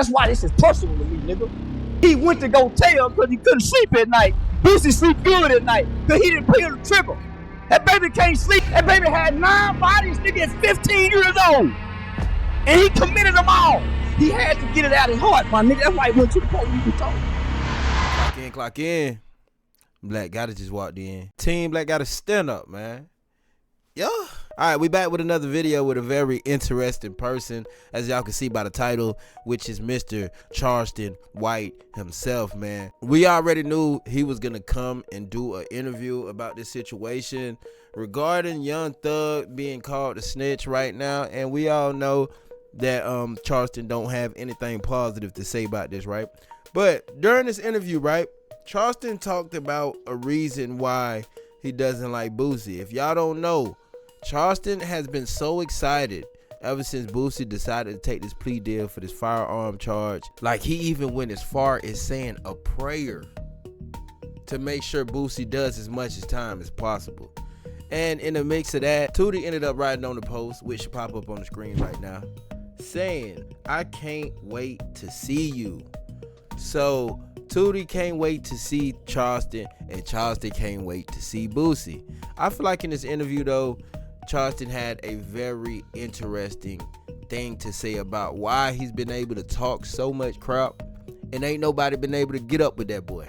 That's why this is personal to me, nigga. He went to go tell because he couldn't sleep at night. Boosie sleep good at night because he didn't pull the trigger. That baby can't sleep. That baby had 9 bodies, nigga, at 15 years old. And he committed them all. He had to get it out of his heart, my nigga. That's why he went to the police and told him. Clock in. Black gotta just walked in. Team Black gotta stand up, man. Yeah. All right, we back with another video with a very interesting person, as y'all can see by the title, which is Mr. Charleston White himself, man. We already knew he was gonna come and do an interview about this situation regarding Young Thug being called a snitch right now, and we all know that Charleston don't have anything positive to say about this, right? But during this interview, right, Charleston talked about a reason why he doesn't like Boosie. If y'all don't know, Charleston has been so excited ever since Boosie decided to take this plea deal for this firearm charge. Like, he even went as far as saying a prayer to make sure Boosie does as much as time as possible. And in the mix of that, Tootie ended up writing on the post, which should pop up on the screen right now, saying, "I can't wait to see you." So Tootie can't wait to see Charleston, and Charleston can't wait to see Boosie. I feel like in this interview, though, Charleston had a very interesting thing to say about why he's been able to talk so much crap, and ain't nobody been able to get up with that boy.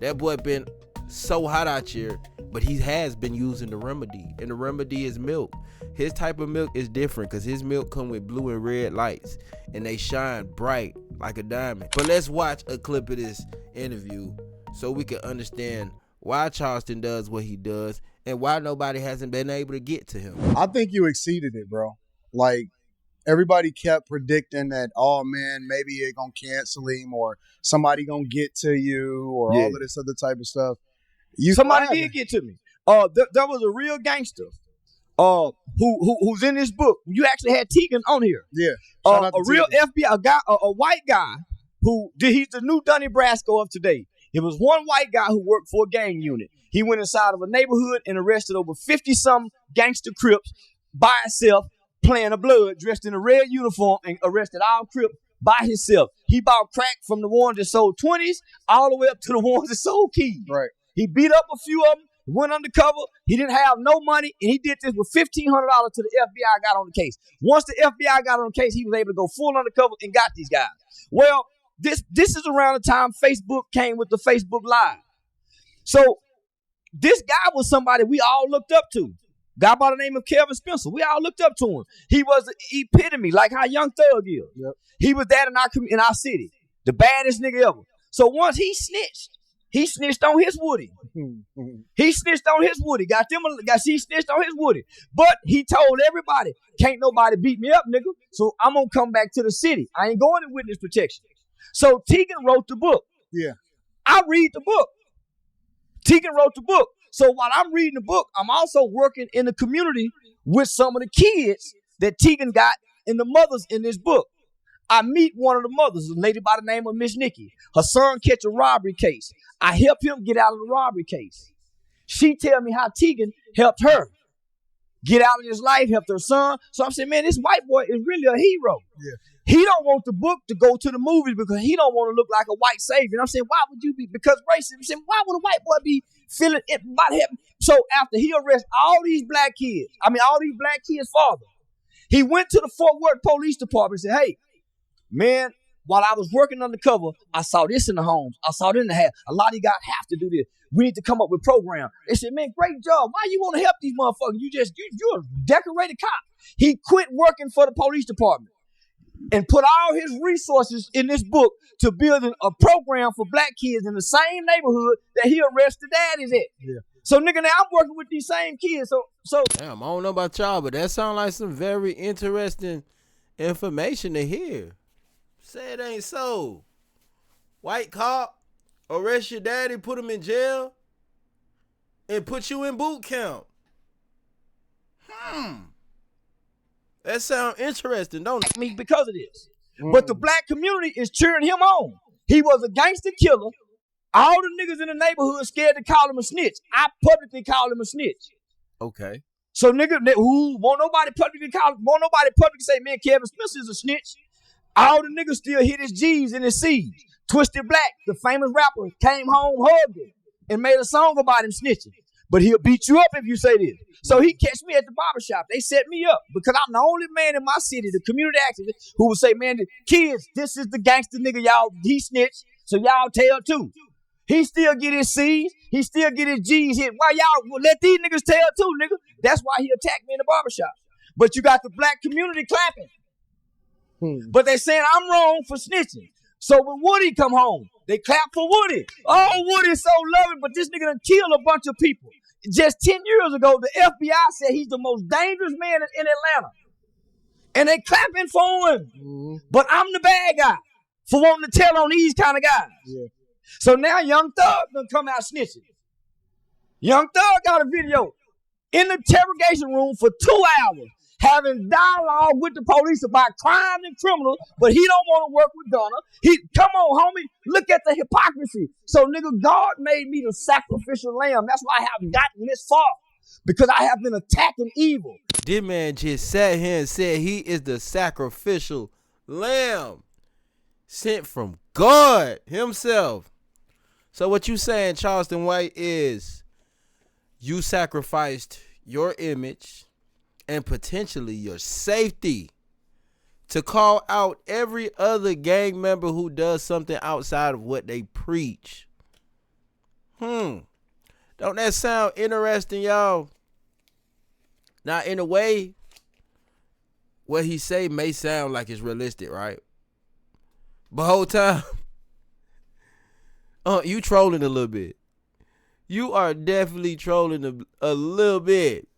That boy been so hot out here, but he has been using the remedy, and the remedy is milk. His type of milk is different because his milk come with blue and red lights, and they shine bright like a diamond. But let's watch a clip of this interview so we can understand why Charleston does what he does and why nobody hasn't been able to get to him. I think you exceeded it, bro. Like, everybody kept predicting that, oh man, maybe you're gonna cancel him or somebody gonna get to you or all of this other type of stuff. Somebody did get to me. There was a real gangster who's in this book. You actually had Tegan on here. Yeah. A real FBI guy, a white guy he's the new Donnie Brasco of today. It was one white guy who worked for a gang unit. He went inside of a neighborhood and arrested over 50-some gangster Crips by himself, playing a blood, dressed in a red uniform, and arrested all Crips by himself. He bought crack from the ones that sold 20s all the way up to the ones that sold keys. Right. He beat up a few of them, went undercover. He didn't have no money, and he did this with $1,500 till the FBI got on the case. Once the FBI got on the case, he was able to go full undercover and got these guys. Well, this is around the time Facebook came with the Facebook Live. So this guy was somebody we all looked up to. Guy by the name of Kevin Spencer. We all looked up to him. He was the epitome, like how Young Thug is. Yep. He was that in our city. The baddest nigga ever. So once he snitched on his Woody. He snitched on his Woody. He snitched on his Woody. But he told everybody, can't nobody beat me up, nigga. So I'm going to come back to the city. I ain't going in witness protection. So Tegan wrote the book. Yeah. I read the book. Tegan wrote the book. So while I'm reading the book, I'm also working in the community with some of the kids that Tegan got and the mothers in this book. I meet one of the mothers, a lady by the name of Miss Nikki. Her son catch a robbery case. I help him get out of the robbery case. She tell me how Tegan helped her get out of his life, helped her son. So I'm saying, man, this white boy is really a hero. Yeah. He don't want the book to go to the movies because he don't want to look like a white savior. And I'm saying, why would you be? Because racism. I'm saying, why would a white boy be feeling it about him? So after he arrests all these black kids father, he went to the Fort Worth Police Department and said, hey, man, while I was working undercover, I saw this in the homes. I saw it in the house. A lot of you guys have to do this. We need to come up with programs. They said, man, great job. Why you want to help these motherfuckers? You're a decorated cop. He quit working for the police department and put all his resources in this book to build a program for black kids in the same neighborhood that he arrested daddies at. Yeah. So, nigga, now I'm working with these same kids. So Damn, I don't know about y'all, but that sounds like some very interesting information to hear. Say it ain't so. White cop, arrest your daddy, put him in jail, and put you in boot camp. That sounds interesting, don't it? Me because of this. But the black community is cheering him on. He was a gangster killer. All the niggas in the neighborhood scared to call him a snitch. I publicly call him a snitch. Okay. So nigga, won't nobody publicly say, man, Kevin Spencer is a snitch. All the niggas still hit his G's and his C's. Twisted Black, the famous rapper, came home, hugged him, and made a song about him snitching. But he'll beat you up if you say this. So he catch me at the barbershop. They set me up because I'm the only man in my city, the community activist, who would say, man, the kids, this is the gangster nigga, y'all, he snitched, so y'all tell too. He still get his C's, he still get his G's hit. Why y'all let these niggas tell too, nigga? That's why he attacked me in the barbershop. But you got the black community clapping. But they saying I'm wrong for snitching. So when Woody come home, they clap for Woody. Oh, Woody's so loving, but this nigga done killed a bunch of people. Just 10 years ago, the FBI said he's the most dangerous man in Atlanta. And they clapping for him. But I'm the bad guy for wanting to tell on these kind of guys. Yeah. So now Young Thug done come out snitching. Young Thug got a video in the interrogation room for 2 hours, having dialogue with the police about crime and criminals, but he don't want to work with Gunna. Come on, homie, look at the hypocrisy. So, nigga, God made me the sacrificial lamb. That's why I have gotten this far, because I have been attacking evil. This man just sat here and said he is the sacrificial lamb sent from God himself. So what you saying, Charleston White, is you sacrificed your image and potentially your safety to call out every other gang member who does something outside of what they preach. Don't that sound interesting, y'all? Now, in a way, what he say may sound like it's realistic, right? But whole time, you trolling a little bit. You are definitely trolling a little bit.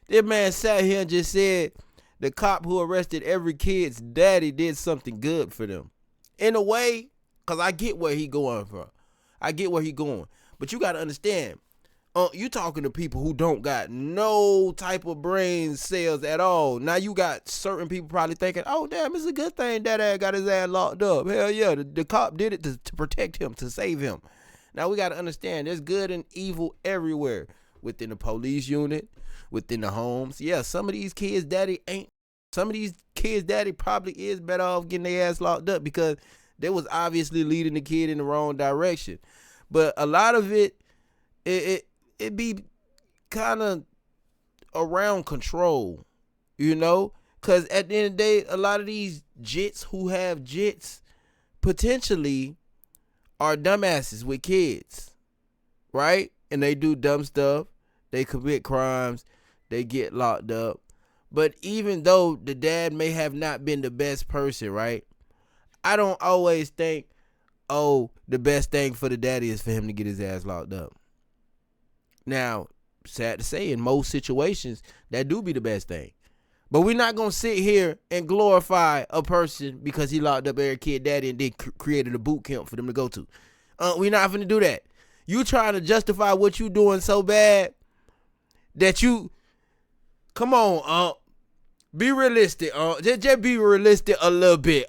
This man sat here and just said the cop who arrested every kid's daddy did something good for them. In a way, because I get where he going from. I get where he going. But you got to understand, you talking to people who don't got no type of brain cells at all. Now you got certain people probably thinking, oh, damn, it's a good thing that ass got his ass locked up. Hell yeah, the cop did it to protect him, to save him. Now we got to understand there's good and evil everywhere. Within the police unit, within the homes. Yeah, some of these kids' daddy ain't. Some of these kids' daddy probably is better off getting their ass locked up because they was obviously leading the kid in the wrong direction. But a lot of it be kind of around control, you know? Because at the end of the day, a lot of these jits who have jits potentially are dumbasses with kids, right? And they do dumb stuff. They commit crimes. They get locked up. But even though the dad may have not been the best person, right? I don't always think, oh, the best thing for the daddy is for him to get his ass locked up. Now, sad to say, in most situations, that do be the best thing. But we're not going to sit here and glorify a person because he locked up every kid daddy and then created a boot camp for them to go to. We're not going to do that. You trying to justify what you doing so bad that you, come on, be realistic, just be realistic a little bit,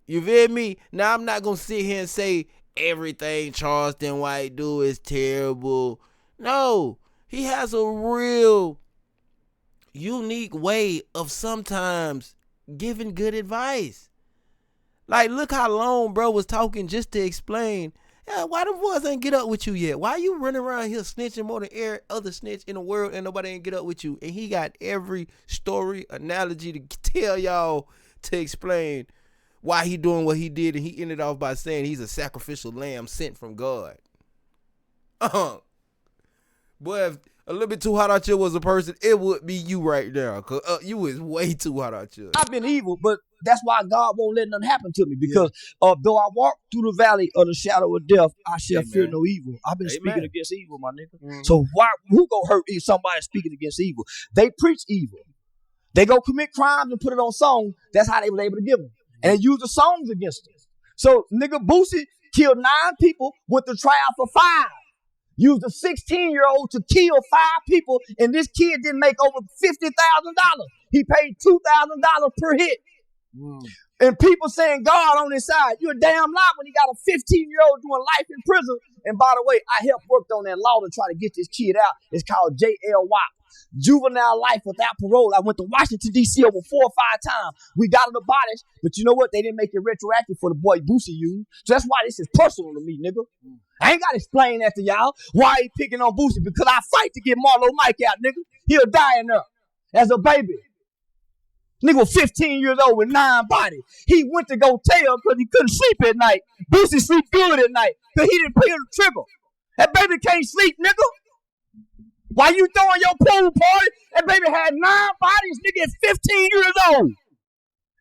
you feel me? Now, I'm not going to sit here and say everything Charleston White do is terrible. No, he has a real unique way of sometimes giving good advice. Like, look how long bro was talking just to explain, yeah, why them boys ain't get up with you yet? Why you running around here snitching more than every other snitch in the world and nobody ain't get up with you? And he got every story, analogy to tell y'all to explain why he doing what he did, and he ended off by saying he's a sacrificial lamb sent from God. Boy, if a little bit too hot out here was a person, it would be you right now. Cause you was way too hot out here. I've been evil, but that's why God won't let nothing happen to me. Because though I walk through the valley of the shadow of death, I shall fear no evil. I've been speaking against evil, my nigga. Mm-hmm. So who gonna hurt somebody speaking against evil? They preach evil. They go commit crimes and put it on songs. That's how they were able to give them. And they use the songs against them. So nigga Boosie killed 9 people, went to trial for 5. Used a 16-year-old to kill 5 people, and this kid didn't make over $50,000. He paid $2,000 per hit. And people saying God on his side. You're a damn lie when he got a 15-year-old doing life in prison. And by the way, I helped work on that law to try to get this kid out. It's called JLY. juvenile life without parole. I went to Washington, D.C. over 4 or 5 times. We got it abolished, but you know what? They didn't make it retroactive for the boy Boosie used. So that's why this is personal to me, nigga. I ain't got to explain that to y'all. Why he picking on Boosie? Because I fight to get Marlo Mike out, nigga. He'll die in there as a baby. Nigga was 15 years old with 9 bodies. He went to go tell because he couldn't sleep at night. Boosie sleep good at night because he didn't pull the trigger. That baby can't sleep, nigga. Why you throwing your pool party? That baby had 9 bodies, nigga, at 15 years old.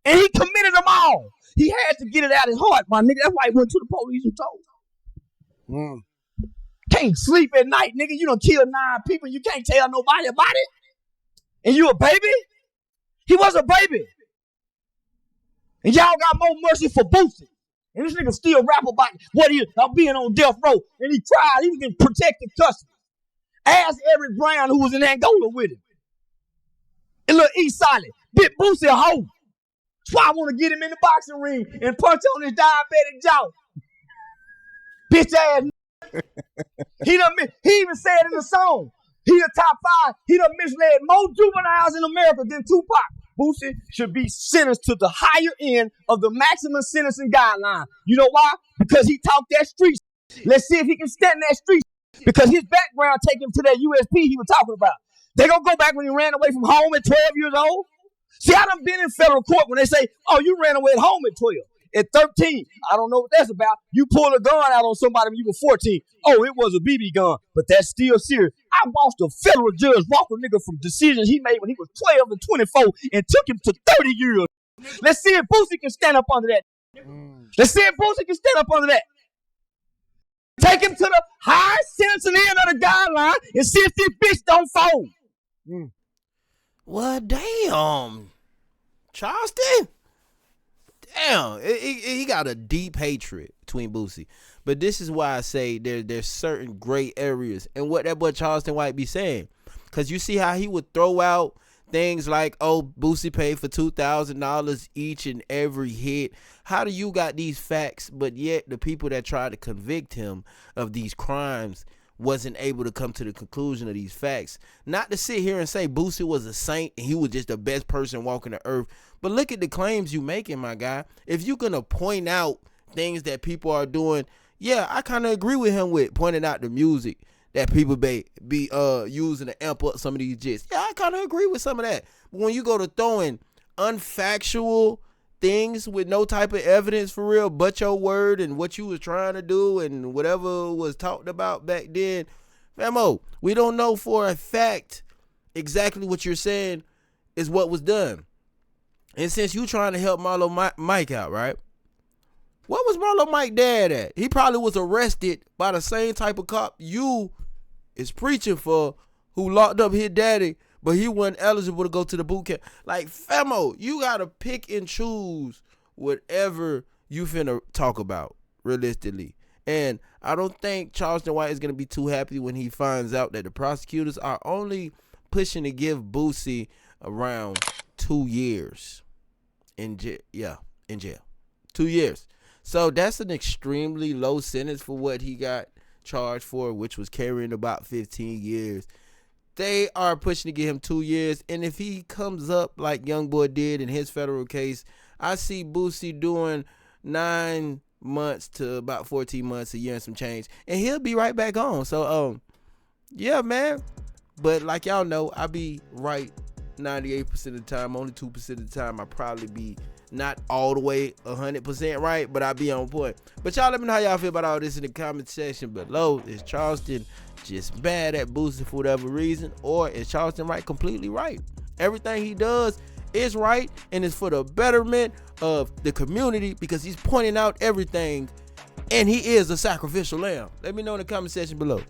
And he committed them all. He had to get it out of his heart, my nigga. That's why he went to the police and told. Can't sleep at night, nigga. You done killed 9 people. You can't tell nobody about it. And you a baby? He was a baby. And y'all got more mercy for Boosie. And this nigga still rap about what he is, being on death row. And he tried. He was in protected custody. Ask Eric Brown, who was in Angola with him. And look, he's solid. Bit Boosie a hoe. That's why I want to get him in the boxing ring and punch on his diabetic jaw. Bitch ass. He even said in the song, he the top 5. He done misled more juveniles in America than Tupac. Boosie should be sentenced to the higher end of the maximum sentencing guideline. You know why? Because he talked that street. Let's see if he can stand that street. Because his background take him to that USP he was talking about. They gonna go back when he ran away from home at 12 years old. See, I done been in federal court when they say, oh, you ran away at home at 12. At 13, I don't know what that's about. You pulled a gun out on somebody when you were 14. Oh, it was a BB gun, but that's still serious. I watched a federal judge walk a nigga from decisions he made when he was 12 and 24 and took him to 30 years. Let's see if Boosie can stand up under that. Let's see if Boosie can stand up under that. Take him to the highest sentencing end of the guideline and see if this bitch don't fold. Well, damn. Charleston? Damn. He got a deep hatred between Boosie. But this is why I say there's certain gray areas in what that boy Charleston White be saying. Because you see how he would throw out things like, oh, Boosie paid for $2,000 each and every hit. How do you got these facts, but yet the people that tried to convict him of these crimes wasn't able to come to the conclusion of these facts? Not to sit here and say Boosie was a saint and he was just the best person walking the earth. But look at the claims you making, my guy. If you're going to point out things that people are doing, yeah, I kind of agree with him with pointing out the music that people be using to amp up some of these jits. Yeah, I kind of agree with some of that. But when you go to throwing unfactual things with no type of evidence for real, but your word and what you was trying to do and whatever was talked about back then, famo, we don't know for a fact exactly what you're saying is what was done. And since you trying to help Marlo Mike out, right? What was Marlo Mike dad at? He probably was arrested by the same type of cop you is preaching for, who locked up his daddy, but he wasn't eligible to go to the boot camp. Like, famo, you gotta pick and choose whatever you finna talk about, realistically. And I don't think Charleston White is gonna be too happy when he finds out that the prosecutors are only pushing to give Boosie around 2 years in jail. Yeah, in jail. 2 years. So that's an extremely low sentence for what he got charged for, which was carrying about 15 years. They are pushing to get him 2 years. And if he comes up like Youngboy did in his federal case, I see Boosie doing 9 months to about 14 months, a year and some change. And he'll be right back on. So, yeah, man. But like y'all know, I be right 98% of the time. Only 2% of the time I probably be not all the way 100% right, but I be on point. But y'all let me know how y'all feel about all this in the comment section below. Is Charleston just mad at Boosie for whatever reason, or is Charleston White completely right? Everything he does is right and is for the betterment of the community because he's pointing out everything and he is a sacrificial lamb. Let me know in the comment section below.